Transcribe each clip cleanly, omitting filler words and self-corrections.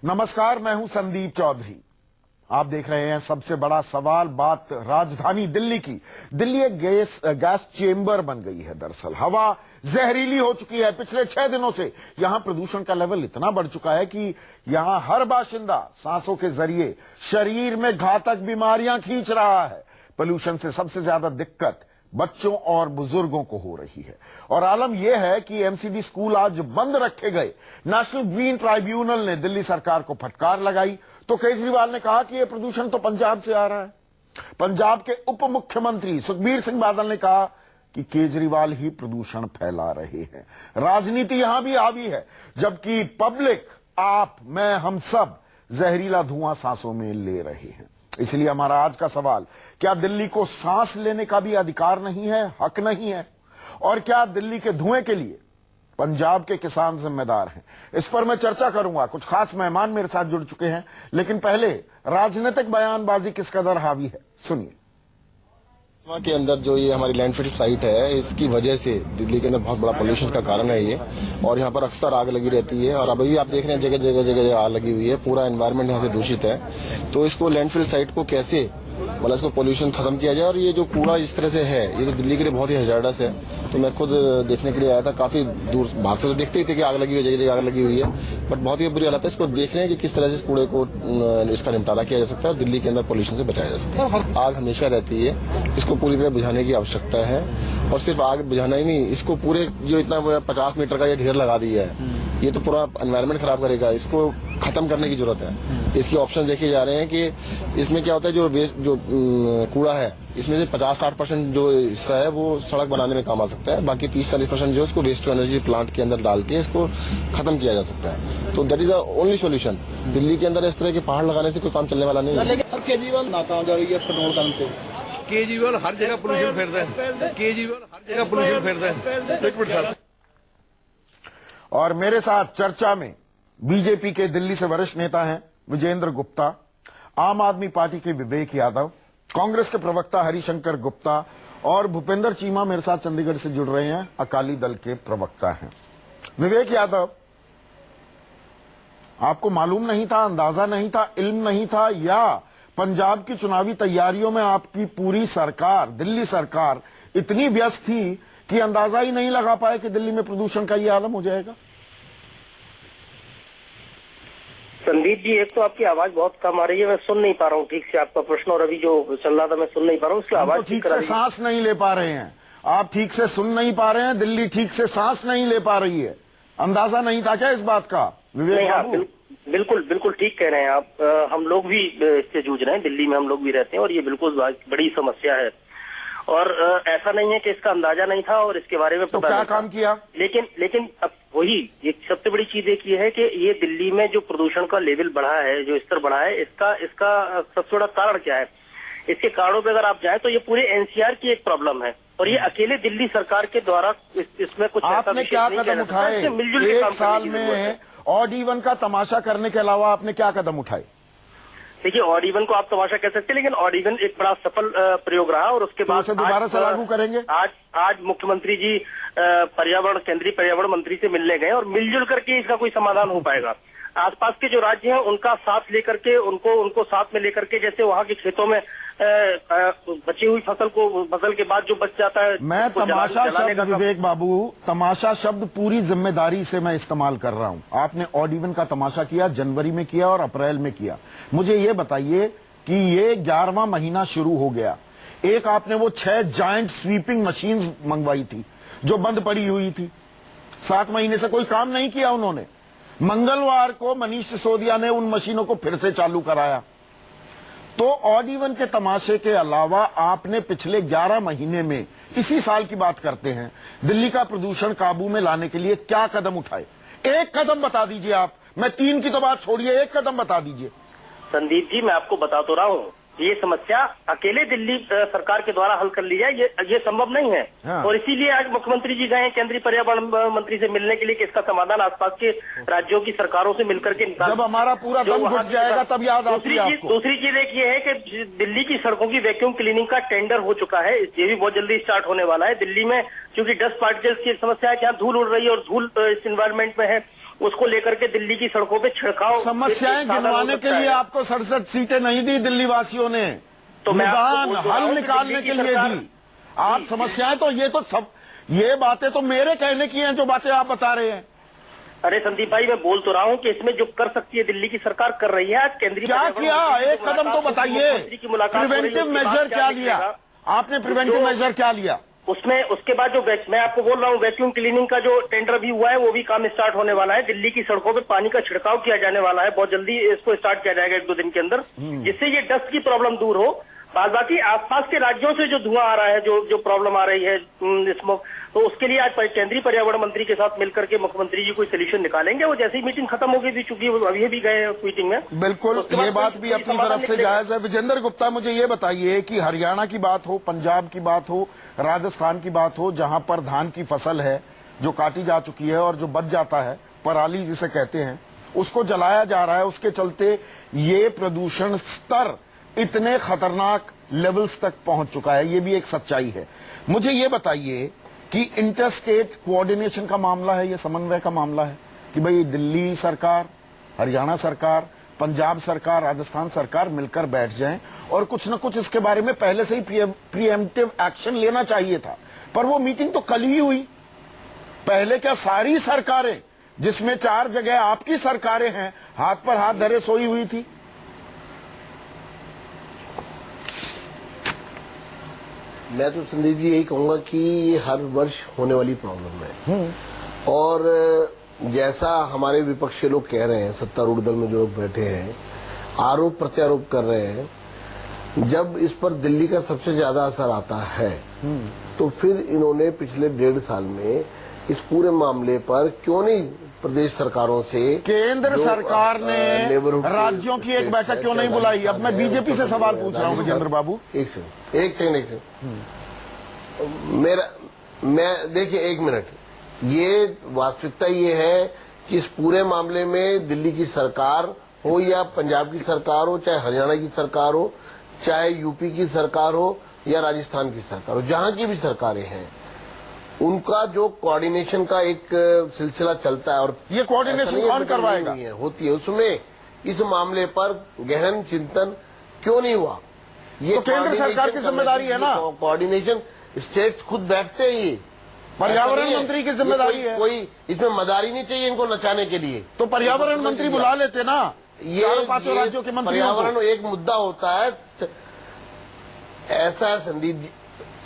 नमस्कार, मैं हूं संदीप चौधरी। आप देख रहे हैं सबसे बड़ा सवाल। बात राजधानी दिल्ली की। दिल्ली एक गैस चेंबर बन गई है। दरअसल हवा जहरीली हो चुकी है। पिछले 6 दिनों से यहां प्रदूषण का लेवल इतना बढ़ चुका है कि यहां हर बाशिंदा सांसों के जरिए शरीर में घातक बीमारियां खींच रहा है। पोल्यूशन से सबसे ज्यादा दिक्कत बच्चों और बुजुर्गों को हो रही है। और आलम यह है कि एमसीडी स्कूल आज बंद रखे गए। नेशनल ग्रीन ट्राइब्यूनल ने दिल्ली सरकार को फटकार लगाई तो केजरीवाल ने कहा कि यह प्रदूषण तो पंजाब से आ रहा है। पंजाब के उप मुख्यमंत्री सुखबीर सिंह बादल ने कहा कि केजरीवाल ही प्रदूषण फैला रहे हैं। राजनीति यहां भी हावी है, जबकि पब्लिक, आप, मैं, हम सब जहरीला धुआं सांसों में ले रहे हैं। इसलिए हमारा आज का सवाल, क्या दिल्ली को सांस लेने का भी अधिकार नहीं है, हक नहीं है? और क्या दिल्ली के धुएं के लिए पंजाब के किसान जिम्मेदार हैं? इस पर मैं चर्चा करूंगा। कुछ खास मेहमान मेरे साथ जुड़ चुके हैं, लेकिन पहले राजनीतिक बयानबाजी किस कदर हावी है, सुनिए। के अंदर जो ये हमारी लैंडफिल साइट है, इसकी वजह से दिल्ली के अंदर बहुत बड़ा पोल्यूशन का कारण है ये। और यहाँ पर अक्सर आग लगी रहती है और अभी आप देख रहे हैं जगह जगह आग लगी हुई है। पूरा एनवायरनमेंट यहाँ से दूषित है। तो इसको लैंडफिल साइट को कैसे मतलब इसको पोल्यूशन खत्म किया जाए। और ये जो कूड़ा इस तरह से है, ये तो दिल्ली के लिए बहुत ही हजारडस है। तो मैं खुद देखने के लिए आया था। काफी दूर बाहर से तो देखते ही थे कि आग लगी हुई है, जगह जगह आग लगी हुई है, बट बहुत ही बुरी हालत है। इसको देख रहे हैं कि किस तरह से इस कूड़े को इसका निपटारा किया जा सकता है और दिल्ली के अंदर पोल्यूशन से बचाया जा सकता है। आग हमेशा रहती है, इसको पूरी तरह बुझाने की आवश्यकता है। और सिर्फ आग बुझाना ही नहीं, इसको पूरे जो इतना 50 मीटर का ये ढेर लगा दिया है, ये तो पूरा एनवायरनमेंट खराब करेगा। इसको खत्म करने की जरूरत है। इसके ऑप्शन देखे जा रहे हैं कि इसमें क्या होता है, जो वेस्ट जो कूड़ा है, इसमें से 50-60% जो हिस्सा है वो सड़क बनाने में काम आ सकता है। बाकी 30-40% जो है उसको वेस्ट टू एनर्जी प्लांट के अंदर डाल के इसको खत्म किया जा सकता है। तो that is the only solution. Delhi के अंदर इस तरह के पहाड़ लगाने से कोई काम चलने वाला नहीं है। केजरीवाल नाकाम जा रही है पेट्रोल डालने पे। केजरीवाल हर जगह पोल्यूशन फैलता है। केजरीवाल हर जगह पोल्यूशन फैलता है। और मेरे साथ चर्चा में बीजेपी के दिल्ली से वरिष्ठ नेता हैं विजेंद्र गुप्ता, आम आदमी पार्टी के विवेक यादव, कांग्रेस के प्रवक्ता हरिशंकर गुप्ता और भूपेंद्र चीमा मेरे साथ चंडीगढ़ से जुड़ रहे हैं, अकाली दल के प्रवक्ता हैं। विवेक यादव, आपको मालूम नहीं था, अंदाजा नहीं था, इल्म नहीं था, या पंजाब की चुनावी तैयारियों में आपकी पूरी सरकार, दिल्ली सरकार इतनी व्यस्त थी कि अंदाजा ही नहीं लगा पाए कि दिल्ली में प्रदूषण का ये आलम हो जाएगा? संदीप जी, एक तो आपकी आवाज बहुत कम आ रही है, मैं सुन नहीं पा रहा हूँ ठीक से आपका प्रश्न। और अभी जो चल रहा था मैं सुन नहीं पा रहा हूँ, उसकी आवाज ठीक से सांस नहीं ले पा रहे हैं आप, ठीक से सुन नहीं पा रहे हैं, दिल्ली ठीक से सांस नहीं ले पा रही है। अंदाजा नहीं था क्या इस बात का, विवेक बाबू? बिल्कुल ठीक कह रहे हैं आप। हम लोग भी इससे जूझ रहे हैं, दिल्ली में हम लोग भी रहते हैं और ये बिल्कुल बड़ी समस्या है। और ऐसा नहीं है कि इसका अंदाजा नहीं था और इसके बारे में तो क्या काम किया? लेकिन अब वही एक सबसे बड़ी चीज एक ये है कि ये दिल्ली में जो प्रदूषण का लेवल बढ़ा है, जो स्तर बढ़ा है, इसका सबसे बड़ा कारण क्या है? इसके कारणों पे अगर आप जाएं तो ये पूरे एनसीआर की एक प्रॉब्लम है और ये अकेले दिल्ली सरकार के द्वारा इसमें कुछ आपने क्या कदम उठाए? एक साल में ऑड इवन का तमाशा करने के अलावा आपने क्या कदम उठाए? देखिए, ऑड इवन को आप तमाशा कह सकते हैं, लेकिन ऑड इवन एक बड़ा सफल प्रयोग रहा और उसके बाद दोबारा से लागू करेंगे। आज मुख्यमंत्री जी केंद्रीय पर्यावरण मंत्री से मिलने गए और मिलजुल करके इसका कोई समाधान हो पाएगा। आसपास के जो राज्य हैं उनका साथ लेकर के, उनको साथ में लेकर के, जैसे वहाँ के खेतों में बची हुई फसल के बाद जो बच जाता है, मैं तमाशा शब्द, विवेक बाबू, तमाशा शब्द पूरी जिम्मेदारी से मैं इस्तेमाल कर रहा हूं। आपने ऑड इवन का तमाशा किया, जनवरी में किया और अप्रैल में किया। मुझे ये बताइए कि ये 11वां महीना शुरू हो गया, एक आपने वो 6 जायंट स्वीपिंग मशीन मंगवाई थी जो बंद पड़ी हुई थी, 7 महीने से कोई काम नहीं किया उन्होंने। मंगलवार को मनीष सिसोदिया ने उन मशीनों को फिर से चालू कराया। तो ऑड इवन के तमाशे के अलावा आपने पिछले 11 महीने में, इसी साल की बात करते हैं, दिल्ली का प्रदूषण काबू में लाने के लिए क्या कदम उठाए? एक कदम बता दीजिए आप, मैं 3 की तो बात छोड़िए, एक कदम बता दीजिए। संदीप जी, मैं आपको बता तो रहा हूँ, ये समस्या अकेले दिल्ली सरकार के द्वारा हल कर ली जाए ये संभव नहीं है। हाँ। और इसीलिए आज मुख्यमंत्री जी गए केंद्रीय पर्यावरण मंत्री से मिलने के लिए कि इसका समाधान आसपास के राज्यों की सरकारों से मिलकर के निकाल। जब हमारा पूरा दम घुट जाएगा तब याद आती है आपको। दूसरी चीज एक ये है कि दिल्ली की सड़कों की वैक्यूम क्लीनिंग का टेंडर हो चुका है, ये भी बहुत जल्दी स्टार्ट होने वाला है। दिल्ली में क्योंकि डस्ट पार्टिकल्स की समस्या है, यहाँ धूल उड़ रही है और धूल इस एनवायरमेंट में है उसको लेकर के दिल्ली की सड़कों पे छिड़काव समस्याएं एक साधन हो गिनवाने के सकता लिए है। आपको 67 सीटें नहीं दी दिल्ली वासियों ने, तो मैं आपको निदान बोल तो रहा हल हूं कि निकालने दिल्ली के की लिए सरकार- दी। आप समस्याएं तो ये बातें तो मेरे कहने की हैं जो बातें आप बता रहे हैं। अरे संदीप भाई, मैं बोल तो रहा हूँ कि इसमें जो कर सकती है दिल्ली की सरकार कर रही है। आज केंद्रीय क्या पर्यावरण किया, मंत्री की एक कदम तो मुलाकात, बताइए। मुख्यमंत्री की मुलाकात हो रही है, प्रिवेंटिव उसके बाद मेजर क्या लिया निकलेगा? आपने? प्रिवेंटिव जो- मेजर क्या लिया? उसमें उसके बाद जो मैं आपको बोल रहा हूँ वैक्यूम क्लीनिंग का जो टेंडर भी हुआ है वो भी काम स्टार्ट होने वाला है। दिल्ली की सड़कों पे पानी का छिड़काव किया जाने वाला है, बहुत जल्दी इसको स्टार्ट किया जाएगा 1-2 दिन के अंदर, जिससे ये डस्ट की प्रॉब्लम दूर हो। बाद बाकी आसपास के राज्यों से जो धुआं आ रहा है, जो प्रॉब्लम आ रही है स्मोक, तो उसके लिए आज केंद्रीय पर्यावरण मंत्री के साथ मिलकर के मुख्यमंत्री जी कोई सोल्यूशन निकालेंगे। वो जैसे ही मीटिंग खत्म होगी भी, चूंकि वो अभी भी गए उस मीटिंग में, बिल्कुल, तो उसके बाद ये बात कोई भी अपनी समाधान तरफ से निकलेगा। जायज है। विजेंद्र गुप्ता, मुझे ये बताइए कि हरियाणा की बात हो, पंजाब की बात हो, राजस्थान की बात हो, जहां पर धान की फसल है जो काटी जा चुकी है और जो बच जाता है, पराली जिसे कहते हैं, उसको जलाया जा रहा है, उसके चलते ये प्रदूषण स्तर इतने खतरनाक लेवल्स तक पहुंच चुका है। ये भी एक सच्चाई है। मुझे ये बताइए कि इंटरस्टेट कोऑर्डिनेशन का मामला है, ये समन्वय का मामला है कि भाई दिल्ली सरकार, हरियाणा सरकार, पंजाब सरकार, राजस्थान सरकार मिलकर बैठ जाएं और कुछ न कुछ इसके बारे में पहले से ही प्रीएम्प्टिव एक्शन लेना चाहिए था। पर वो मीटिंग तो कल ही हुई। पहले क्या सारी सरकारें, जिसमें 4 जगह आपकी सरकारें हैं, हाथ पर हाथ धरे सोई हुई थी? मैं तो संदीप जी यही कहूंगा कि ये हर वर्ष होने वाली प्रॉब्लम है। और जैसा हमारे विपक्ष के लोग कह रहे हैं, सत्तारूढ़ दल में जो लोग बैठे हैं, आरोप प्रत्यारोप कर रहे हैं, जब इस पर दिल्ली का सबसे ज्यादा असर आता है तो फिर इन्होंने पिछले 1.5 साल में इस पूरे मामले पर क्यों नहीं प्रदेश सरकारों से, केंद्र सरकार ने नेबरहुड राज्यों की एक बैठक क्यों नहीं बुलाई? अब मैं बीजेपी से सवाल पूछ रहा हूं विजेंद्र बाबू। एक सेकंड मैं देखिए 1 मिनट। ये वास्तविकता ये है कि इस पूरे मामले में दिल्ली की सरकार हो या पंजाब की सरकार हो, चाहे हरियाणा की सरकार हो, चाहे यूपी की सरकार हो या राजस्थान की सरकार हो, जहां की भी सरकारें हैं, उनका जो कोऑर्डिनेशन का एक सिलसिला चलता है। और ये कोऑर्डिनेशन कौन करवाएगा? होती है, उसमें इस मामले पर गहन चिंतन क्यों नहीं हुआ? ये तो केंद्र सरकार की जिम्मेदारी है ना। कोऑर्डिनेशन स्टेट्स खुद बैठते हैं। ये पर्यावरण मंत्री की जिम्मेदारी है। कोई इसमें मदारी नहीं चाहिए इनको नचाने के लिए। तो पर्यावरण मंत्री बुला लेते ना, ये 4-5 राज्यों के मंत्रियों को। पर्यावरण एक मुद्दा होता है, ऐसा है संदीप जी,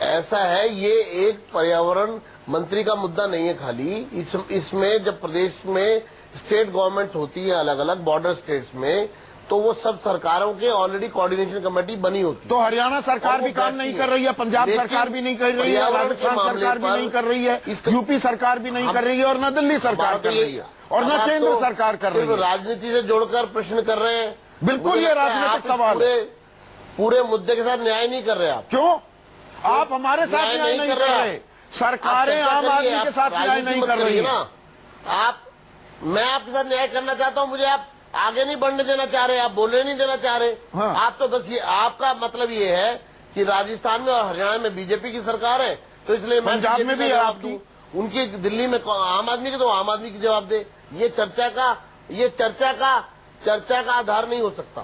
ऐसा है, ये एक पर्यावरण मंत्री का मुद्दा नहीं है खाली। इसमें जब प्रदेश में स्टेट गवर्नमेंट होती है अलग अलग बॉर्डर स्टेट्स में, तो वो सब सरकारों के ऑलरेडी कोऑर्डिनेशन कमेटी बनी होती है। तो हरियाणा सरकार भी काम नहीं कर रही है, पंजाब सरकार भी नहीं कर रही है, राजस्थान सरकार भी नहीं कर रही है, यूपी सरकार भी नहीं कर रही है, और न दिल्ली सरकार कर रही है, और न केंद्र सरकार कर रही है। राजनीति से जोड़कर प्रश्न कर रहे हैं। बिल्कुल, ये राजनीतिक सवाल है। पूरे मुद्दे के साथ न्याय नहीं कर रहे आप। क्यों? आप हमारे साथ न्याय नहीं कर रहे। सरकारें आम आदमी के साथ न्याय नहीं कर रही ना। मैं आपके साथ न्याय करना चाहता हूं, मुझे आप आगे नहीं बढ़ने देना चाह रहे, आप बोलने नहीं देना चाह रहे। हाँ। आप तो बस ये, आपका मतलब ये है कि राजस्थान में और हरियाणा में बीजेपी की सरकार है, तो इसलिए मैं पंजाब में भी है आपकी, उनकी दिल्ली में आम आदमी की, तो आम आदमी की जवाब दे। ये चर्चा का आधार नहीं हो सकता।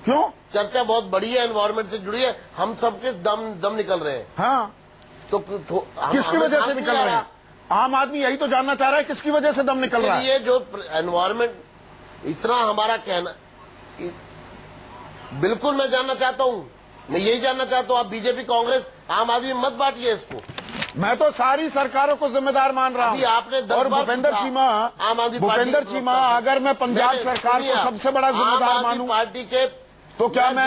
क्यों? चर्चा बहुत बड़ी है, एनवायरमेंट से जुड़ी है, हम सबके दम निकल रहे हैं। हाँ, तो किसकी वजह से निकल रहे हैं? आम आदमी यही तो जानना चाह रहा है, किसकी वजह से दम निकल रहा है? ये जो एनवायरमेंट, इतना हमारा कहना, बिल्कुल मैं जानना चाहता हूं, मैं यही जानना चाहता हूं। आप बीजेपी, कांग्रेस, आम आदमी मत बांटिए इसको। मैं तो सारी सरकारों को जिम्मेदार मान रहा हूं। आपने 10 और बार भूपेंद्र पूछा, चीमा, अगर मैं पंजाब सरकार को सबसे बड़ा जिम्मेदार मानूं, पार्टी के, तो क्या मैं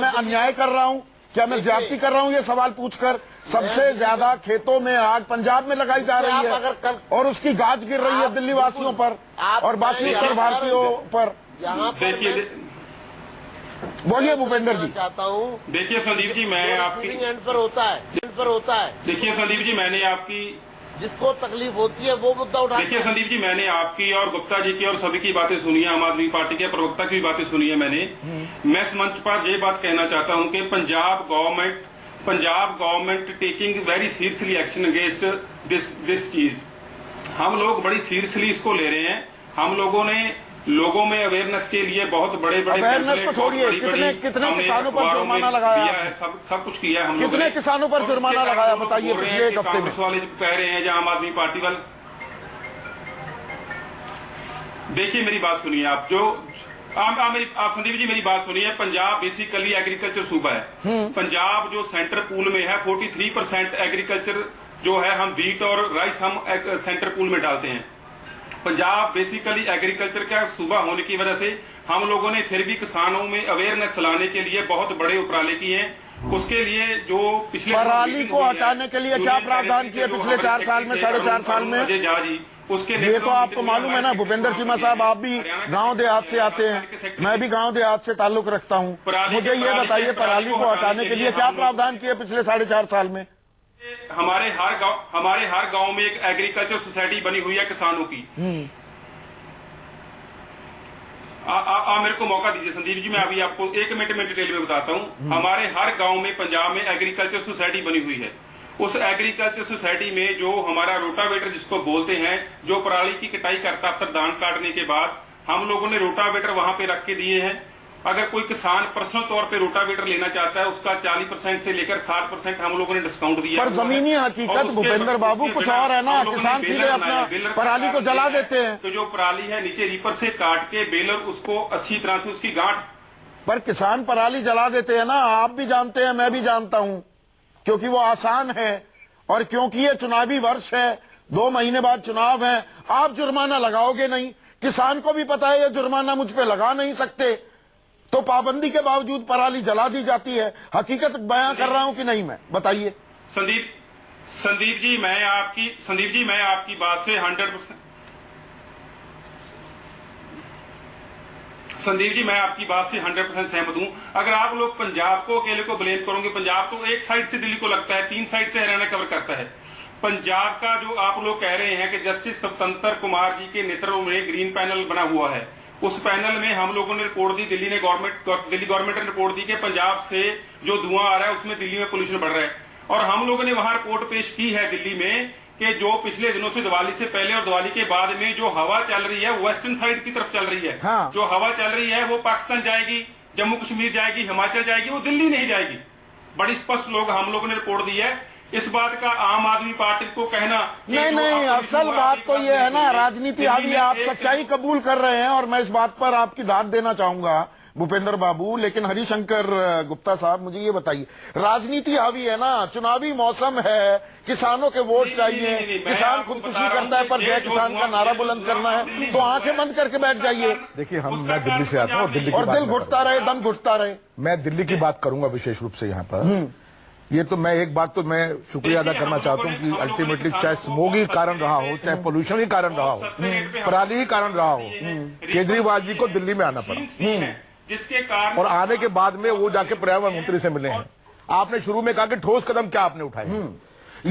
अन्याय कर रहा हूं? क्या मैं ज्यादती कर रहा हूं? ये सवाल पूछकर सबसे ज्यादा खेतों में आग पंजाब में लगाई जा रही है, और उसकी गाज गिर रही है दिल्ली वासियों पर और बाकी उत्तर भारतीयों पर। यहाँ पर बोलिए भूपेंद्र जी। चाहता हूँ, देखिए संदीप जी, मैं आपकी एंड पर होता है। देखिए संदीप जी, मैंने आपकी, जिसको तकलीफ होती है वो मुद्दा उठा। देखिए संदीप जी, मैंने आपकी और गुप्ता जी की और सभी की बातें सुनी है, आम आदमी पार्टी के प्रवक्ता की भी बातें सुनी है मैंने। मैं इस मंच पर ये बात कहना चाहता हूं कि Punjab government taking very seriously action against this चीज। हम लोग बड़ी सीरियसली इसको ले रहे हैं, हम लोगों ने लोगों में अवेयरनेस के लिए बहुत बड़े बड़े अवेयरनेस को छोड़िए, कितने किसानों पर जुर्माना लगाया है, सब कुछ किया है हम लोगों कितने ने। किसानों पर और जुर्माना उसके लगाया कारण बताइए बोल रहे पिछले हैं एक कि हफ्ते में? कांग्रेस वाले कह रहे हैं या आम आदमी पार्टी वाले, देखिए मेरी बात सुनिए आप, जो आप संदीप जी मेरी बात सुनिए। पंजाब बेसिकली एग्रीकल्चर सूबा है। पंजाब जो सेंटर पूल में है 43% एग्रीकल्चर जो है, हम व्हीट और राइस हम सेंटर पूल में डालते हैं। पंजाब बेसिकली एग्रीकल्चर का सूबा होने की वजह से हम लोगों ने फिर भी किसानों में अवेयरनेस लाने के लिए बहुत बड़े उपराले किए हैं। उसके लिए जो पिछले पराली को हटाने के लिए क्या प्रावधान किए पिछले 4 साल में, 4.5 साल में? अजय झा जी, उसके ये तो आपको मालूम है ना भूपेंद्र चीमा साहब, आप भी गांव देहात से आते हैं, मैं भी गांव देहात से ताल्लुक रखता हूं। मुझे ये बताइए पराली को हटाने के लिए क्या प्रावधान किए पिछले 4.5 साल में? हमारे हर गांव में एक एग्रीकल्चर सोसाइटी बनी हुई है किसानों की। मेरे को मौका दीजिए संदीप जी, मैं अभी आपको 1 मिनट में डिटेल में बताता हूं। हमारे हर गांव में पंजाब में एग्रीकल्चर सोसाइटी बनी हुई है। उस एग्रीकल्चर सोसाइटी में जो हमारा रोटावेटर जिसको बोलते हैं, जो पराली की कटाई करता है धान काटने के बाद, हम लोगों ने रोटावेटर वहां पे रख के दिए हैं। अगर कोई किसान पर्सनल तौर पे रोटावेटर लेना चाहता है, उसका 40% से लेकर 60% हम लोगों ने डिस्काउंट दिया। पर जमीनी हकीकत भूपेंद्र बाबू कुछ और है ना, किसान सीधे अपना पराली को जला देते हैं। तो जो पराली है नीचे रीपर से काट के बेलर उसको अच्छी तरह से उसकी गांठ, पर किसान पराली जला देते हैं ना, आप भी जानते हैं, मैं भी जानता हूं, क्योंकि वो आसान है और क्योंकि ये चुनावी वर्ष है, 2 महीने बाद चुनाव है। आप जुर्माना लगाओगे नहीं, किसान को भी पता है ये जुर्माना मुझ पे लगा नहीं सकते, तो पाबंदी के बावजूद पराली जला दी जाती है। हकीकत बयां कर रहा हूं कि नहीं मैं, बताइए। संदीप जी मैं आपकी बात से 100% संदीप जी मैं आपकी बात से 100% सहमत हूं। अगर आप लोग पंजाब को अकेले को ब्लेम करोगे, पंजाब तो एक साइड से दिल्ली को लगता है, 3 साइड से हरियाणा कवर करता है। पंजाब का जो आप लोग कह रहे हैं कि जस्टिस स्वतंत्र कुमार जी के नेतृत्व में ग्रीन पैनल बना हुआ है, उस पैनल में हम लोगों ने रिपोर्ट दी, दिल्ली गवर्नमेंट ने रिपोर्ट दी कि पंजाब से जो धुआं आ रहा है उसमें दिल्ली में पोल्यूशन बढ़ रहा है। और हम लोगों ने वहां रिपोर्ट पेश की है दिल्ली में कि जो पिछले दिनों से दिवाली से पहले और दिवाली के बाद में जो हवा चल रही है वेस्टर्न साइड की तरफ चल रही है। हाँ। जो हवा चल रही है वो पाकिस्तान जाएगी, जम्मू कश्मीर जाएगी, हिमाचल जाएगी, वो दिल्ली नहीं जाएगी। बड़ी स्पष्ट हम लोगों ने रिपोर्ट दी है। इस बात का आम आदमी पार्टी को कहना नहीं, असल बात तो ये है ना, राजनीति हावी है, आप सच्चाई कबूल कर रहे हैं और मैं इस बात पर आपकी दाद देना चाहूंगा भूपेंद्र बाबू। लेकिन हरिशंकर गुप्ता साहब मुझे ये बताइए, राजनीति हावी है ना, चुनावी मौसम है, किसानों के वोट चाहिए, किसान खुदकुशी करता है, पर जय किसान का नारा बुलंद करना है तो आंखें बंद करके बैठ जाइए। देखिए मैं दिल्ली से आता हूँ, दिल्ली की और बात दिल घुटता रहे, दम घुटता रहे। मैं दिल्ली की बात करूंगा विशेष रूप से यहाँ पर। ये तो मैं एक बात तो मैं शुक्रिया अदा करना चाहता हूँ कि अल्टीमेटली चाहे स्मोग ही कारण रहा हो, चाहे पोल्यूशन ही कारण रहा हो, पराली ही कारण रहा हो, केजरीवाल जी को दिल्ली में आना पड़ा, जिसके कारण और आने के बाद में वो जाके पर्यावरण मंत्री से मिले हैं। आपने शुरू में कहा कि ठोस कदम क्या आपने उठाए।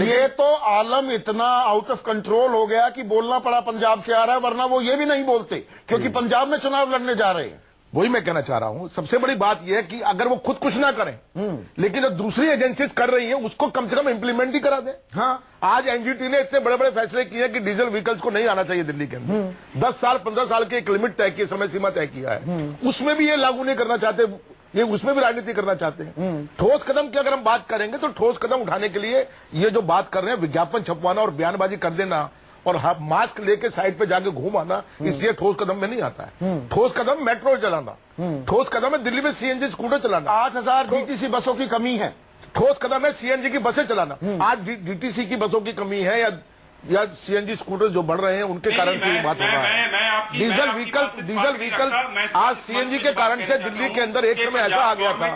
ये तो आलम इतना आउट ऑफ कंट्रोल हो गया कि बोलना पड़ा पंजाब से आ रहा है, वरना वो ये भी नहीं बोलते क्योंकि पंजाब में चुनाव लड़ने जा रहे हैं। वही मैं कहना चाह रहा हूं, सबसे बड़ी बात यह है कि अगर वो खुद कुछ ना करें, लेकिन जो दूसरी एजेंसीज कर रही हैं उसको कम से कम इंप्लीमेंट ही करा दें। हाँ, आज एनजीटी ने इतने बड़े बड़े फैसले किए कि डीजल व्हीकल्स को नहीं आना चाहिए दिल्ली के अंदर। 10 साल 15 साल की एक लिमिट तय की, समय सीमा तय किया है, उसमें भी ये लागू नहीं करना चाहते, ये उसमें भी राजनीति करना चाहते हैं। ठोस कदम की अगर हम बात करेंगे तो ठोस कदम उठाने के लिए ये जो बात कर रहे हैं, विज्ञापन छपवाना और बयानबाजी कर देना और मास्क लेके साइड पे जाके घूम आना, इसलिए ठोस कदम में नहीं आता है। ठोस कदम मेट्रो चलाना, ठोस कदम है दिल्ली में सीएनजी स्कूटर चलाना, 8000 डीटीसी बसों की कमी है, ठोस कदम है सीएनजी की बसें चलाना। आज डीटीसी की बसों की कमी है या सीएनजी स्कूटर जो बढ़ रहे हैं उनके कारण से ये बात हो रहा है। डीजल व्हीकल्स आज सीएनजी के कारण से दिल्ली के अंदर एक समय ऐसा आ गया था,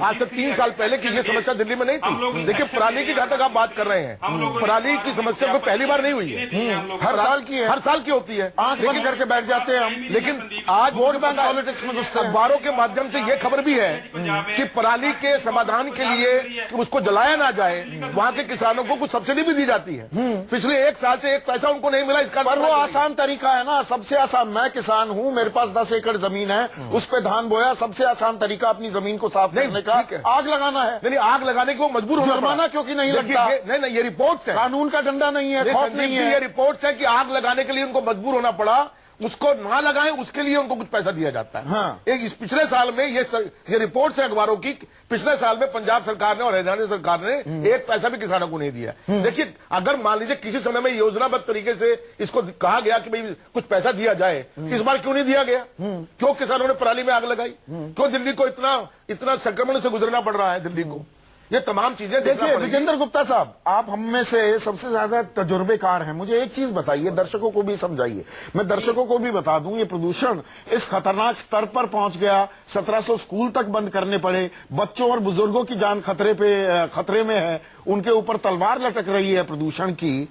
आज से 3 साल पहले की ये समस्या दिल्ली में नहीं थी। देखिए पराली की जहां तक आप बात कर रहे हैं, पराली की समस्या कोई पहली बार नहीं हुई है, हर साल की है, हर साल की होती है, आंख बंद करके बैठ जाते हैं हम। लेकिन आज वोट बैंक पॉलिटिक्स में घुसते हैं। अखबारों के माध्यम से ये खबर भी है कि पराली के समाधान के लिए कि उसको जलाया ना जाए, वहां के किसानों को कुछ सब्सिडी भी दी जाती है। पिछले 1 साल से 1 पैसा उनको नहीं मिला, इसका पर वो आसान तरीका है ना, सबसे आसान। मैं किसान हूं, मेरे पास 10 एकड़ जमीन है, उस पे धान बोया, सबसे आसान तरीका अपनी जमीन को साफ करने का आग लगाना है। नहीं, आग लगाने को मजबूर होना जुर्माना क्योंकि नहीं लगता? नहीं, ये रिपोर्ट्स है, कानून का डंडा नहीं है, खौफ नहीं है। ये रिपोर्ट्स है कि आग लगाने के लिए उनको मजबूर होना पड़ा। उसको ना लगाएं उसके लिए उनको कुछ पैसा दिया जाता है। हाँ। एक इस पिछले साल में ये रिपोर्ट है अखबारों की, पिछले साल में पंजाब सरकार ने और हरियाणा सरकार ने एक पैसा भी किसानों को नहीं दिया। देखिए, अगर मान लीजिए किसी समय में योजनाबद्ध तरीके से इसको कहा गया कि भाई कुछ पैसा दिया जाए, इस बार क्यों नहीं दिया गया? क्यों किसानों ने पराली में आग लगाई? क्यों दिल्ली को इतना संक्रमण से गुजरना पड़ रहा है दिल्ली को? ये तमाम चीजें देखिए विजेंद्र गुप्ता साहब, आप हम में से सबसे ज्यादा तजुर्बेकार हैं, मुझे एक चीज बताइए, दर्शकों को भी समझाइए, मैं दर्शकों को भी बता दूं, ये प्रदूषण इस खतरनाक स्तर पर पहुंच गया, 1700 स्कूल तक बंद करने पड़े, बच्चों और बुजुर्गों की जान खतरे में है, उनके ऊपर तलवार लटक रही है प्रदूषण की।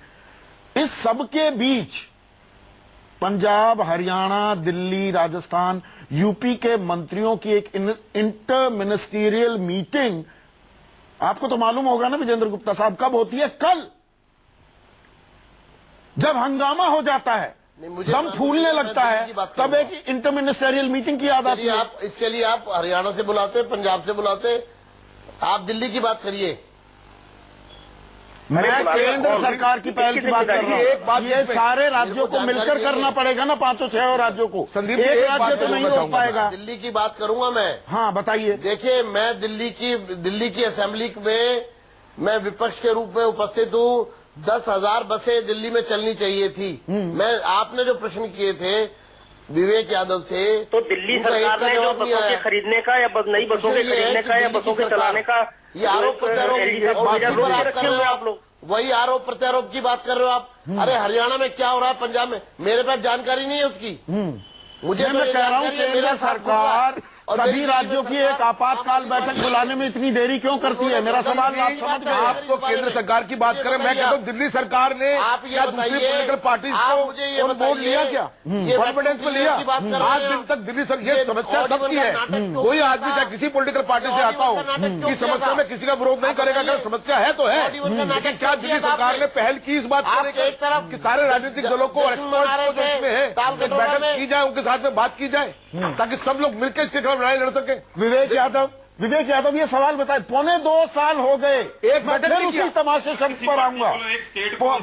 इस सब के बीच पंजाब, हरियाणा, दिल्ली, राजस्थान, यूपी के मंत्रियों की एक इंटर मिनिस्टीरियल मीटिंग, आपको तो मालूम होगा ना विजेंद्र गुप्ता साहब, कब होती है? कल, जब हंगामा हो जाता है, दम फूलने लगता है, तब एक इंटर मिनिस्टेरियल मीटिंग की याद आती है। इसके लिए आप हरियाणा से बुलाते, पंजाब से बुलाते, आप दिल्ली की बात करिए। मैं केंद्र सरकार की पहल की बात कर रहा हूँ। ये सारे राज्यों को मिलकर करना पड़ेगा ना, 5-6 राज्यों को। संदीप, एक राज्य तो नहीं रोक पाएगा। दिल्ली की बात करूंगा मैं। हाँ बताइए। देखिए, मैं दिल्ली की असेंबली में मैं विपक्ष के रूप में उपस्थित हूँ। 10,000 बसें दिल्ली में चलनी चाहिए थी। मैं आपने जो प्रश्न किए थे विवेक यादव से, तो दिल्ली सरकार ने जो बसों के खरीदने का या नई बसों के खरीदने का या बसों के चलाने का ये आरोप प्रत्यारोप आप लोग वही आरोप प्रत्यारोप की बात कर रहे हो आप। अरे हरियाणा में क्या हो रहा है, पंजाब में, मेरे पास जानकारी नहीं है उसकी। मुझे मैं कह रहा हूँ केंद्र सरकार सभी राज्यों की एक आपातकाल बैठक बुलाने में इतनी देरी क्यों करती है? मेरा सवाल आप समझ गए। आपको केंद्र सरकार की बात करें, मैं कहता हूँ दिल्ली सरकार ने आप ये दूसरी पोलिटिकल पार्टी को वोट लिया क्या? कॉन्फिडेंस में लिया? आज दिन तक दिल्ली सरकार, ये समस्या सबकी है। कोई आदमी चाहे किसी पोलिटिकल पार्टी से आता हो, कि समस्या में किसी का विरोध नहीं करेगा। अगर समस्या है तो है, लेकिन क्या दिल्ली सरकार ने पहल की इस बात को लेकर कि सारे राजनीतिक दलों को और एक्सपर्ट्स को जो इसमें है बैठक की जाए, उनके साथ में बात की जाए, ताकि सब लोग मिलकर इसके खिलाफ लड़ाई लड़ सके। विवेक यादव ये सवाल बताए, 2.25 साल हो गए, एक बैठक उसी तमाशे शब्द पर आऊंगा।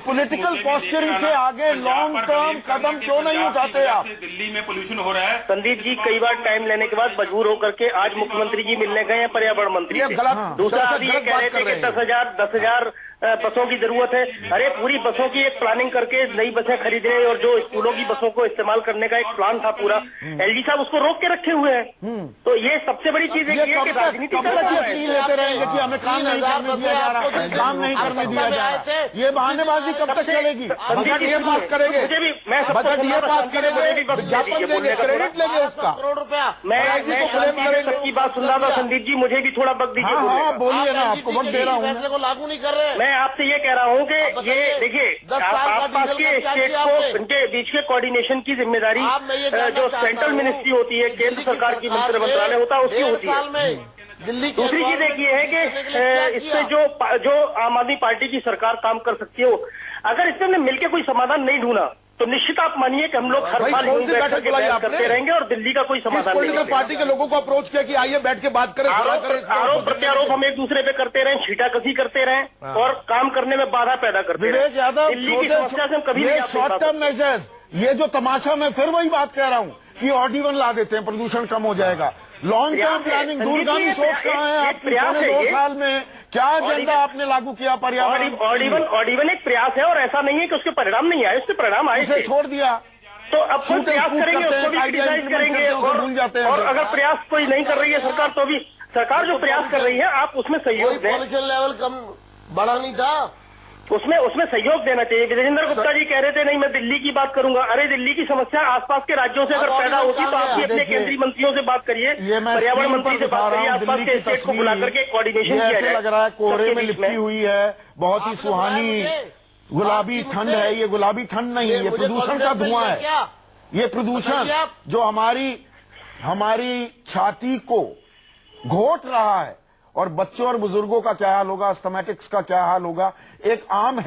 पॉलिटिकल पोस्चरिंग से आगे लॉन्ग टर्म कदम क्यों नहीं उठाते आप? दिल्ली में पोल्यूशन हो रहा है। संदीप जी कई बार टाइम लेने के बाद मजबूर होकर के आज मुख्यमंत्री जी मिलने गए हैं पर्यावरण मंत्री से। दूसरा आप ये कह रहे थे कि 10,000 बसों की जरूरत है। अरे पूरी बसों की एक प्लानिंग करके नई बसें खरीदने और जो स्कूलों की बसों को इस्तेमाल करने का एक प्लान था पूरा, एलजी साहब उसको रोक के रखे हुए हैं। तो ये सबसे बड़ी चीज है कि राजनीति लेते रहेंगे कि हमें काम नहीं करने दिया जा रहा है, काम नहीं करने दिया जा रहा है, ये बहानेबाजी कब तक चलेगी? बजट ये पास करेंगे, बजट ये पास करेंगे, विज्ञापन देंगे, क्रेडिट लेंगे उसका, करोड़ रुपया। मैं सबकी बात सुन रहा था संदीप जी, मुझे भी थोड़ा वक्त दीजिए। हाँ बोलिए ना, आपको वक्त दे रहा हूँ। फैसले को लागू नहीं कर रहे। मैं आपसे ये कह रहा हूँ कि ये देखिए, आसपास के स्टेट को उनके बीच के कोऑर्डिनेशन की जिम्मेदारी जो सेंट्रल मिनिस्ट्री होती है, केंद्र सरकार की मंत्रालय होता है, उसकी होती है। दिल्ली दूसरी चीज एक ये है कि इससे जो आम आदमी पार्टी की सरकार काम कर सकती है, अगर इसने मिलकर कोई समाधान नहीं ढूंढा तो निश्चित आप मानिए कि हम लोग हर साल करते रहेंगे और दिल्ली का कोई समाधान नहीं। पॉलिटिकल पार्टी के लोगों को अप्रोच किया कि आइए बैठ के बात करें, आरोप प्रत्यारोप हम एक दूसरे पे करते रहें, छीटाकसी करते रहें और काम करने में बाधा पैदा करते रहें। विवेक यादव, दिल्ली की समस्या से हम कभी नहीं शॉर्ट टर्म मेजर्स, ये जो तमाशा, मैं फिर वही बात कह रहा हूँ कि ऑडी 1 ला देते हैं, प्रदूषण कम हो जाएगा। लॉन्ग टर्म प्लानिंग, दूरगामी सोच कहाँ है आपकी? 2 साल में क्या एजेंडा आपने लागू किया पर्यावरण? ऑडिवन एक प्रयास है और ऐसा नहीं है कि उसके परिणाम नहीं आए, उसके परिणाम आए, उसे छोड़ दिया। तो अब कोई प्रयास करेंगे, उसको भी क्रिटिसाइज करेंगे और अगर प्रयास कोई नहीं कर रही है सरकार, तो भी सरकार जो प्रयास कर रही है आप उसमें सहयोग दें। पॉल्यूशन लेवल कम बढ़ा नहीं था, उसमें सहयोग देना चाहिए। विजेंद्र गुप्ता जी कह रहे थे नहीं मैं दिल्ली की बात करूंगा। अरे दिल्ली की समस्या आसपास के राज्यों से अगर पैदा होती तो आप अपने केंद्रीय मंत्रियों से बात करिए, पर्यावरण मंत्री से बात करिए, आसपास के स्टेट को बुला करके कोऑर्डिनेशन किया जाए। ऐसे लग रहा है कोहरे में लिपटी हुई है, बहुत ही सुहानी गुलाबी ठंड है। ये गुलाबी ठंड नहीं है, ये प्रदूषण का धुआं है। ये प्रदूषण जो हमारी छाती को घोट रहा है, और बच्चों और बुजुर्गों का क्या हाल होगा, अस्थमैटिक्स का क्या हाल होगा, एक आम